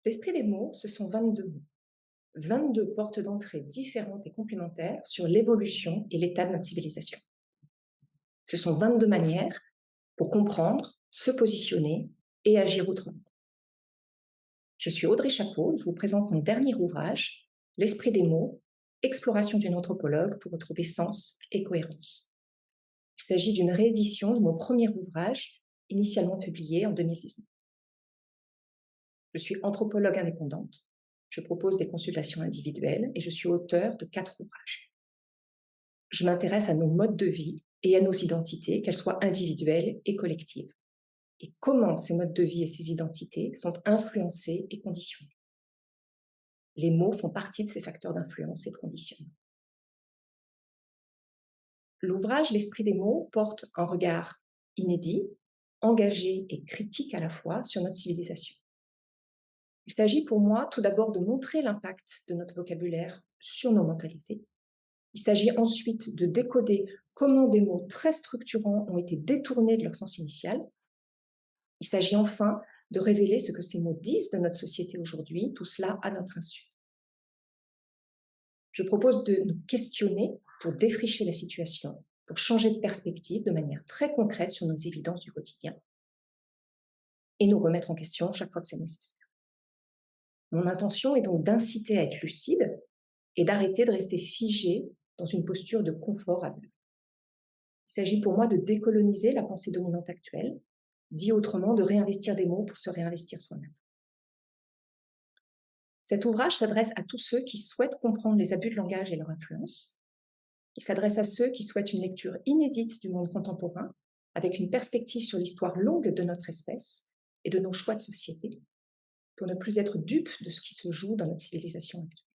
L'esprit des mots, ce sont 22 mots, 22 portes d'entrée différentes et complémentaires sur l'évolution et l'état de notre civilisation. Ce sont 22 manières pour comprendre, se positionner et agir autrement. Je suis Audrey Chapeau, je vous présente mon dernier ouvrage, L'esprit des mots, exploration d'une anthropologue pour retrouver sens et cohérence. Il s'agit d'une réédition de mon premier ouvrage, initialement publié en 2019. Je suis anthropologue indépendante, je propose des consultations individuelles et je suis auteure de 4 ouvrages. Je m'intéresse à nos modes de vie et à nos identités, qu'elles soient individuelles et collectives, et comment ces modes de vie et ces identités sont influencés et conditionnés. Les mots font partie de ces facteurs d'influence et de conditionnement. L'ouvrage L'esprit des mots porte un regard inédit, engagé et critique à la fois sur notre civilisation. Il s'agit pour moi tout d'abord de montrer l'impact de notre vocabulaire sur nos mentalités. Il s'agit ensuite de décoder comment des mots très structurants ont été détournés de leur sens initial. Il s'agit enfin de révéler ce que ces mots disent de notre société aujourd'hui, tout cela à notre insu. Je propose de nous questionner pour défricher la situation, pour changer de perspective de manière très concrète sur nos évidences du quotidien et nous remettre en question chaque fois que c'est nécessaire. Mon intention est donc d'inciter à être lucide et d'arrêter de rester figé dans une posture de confort aveugle. Il s'agit pour moi de décoloniser la pensée dominante actuelle, dit autrement de réinvestir des mots pour se réinvestir soi-même. Cet ouvrage s'adresse à tous ceux qui souhaitent comprendre les abus de langage et leur influence. Il s'adresse à ceux qui souhaitent une lecture inédite du monde contemporain, avec une perspective sur l'histoire longue de notre espèce et de nos choix de société, pour ne plus être dupes de ce qui se joue dans notre civilisation actuelle.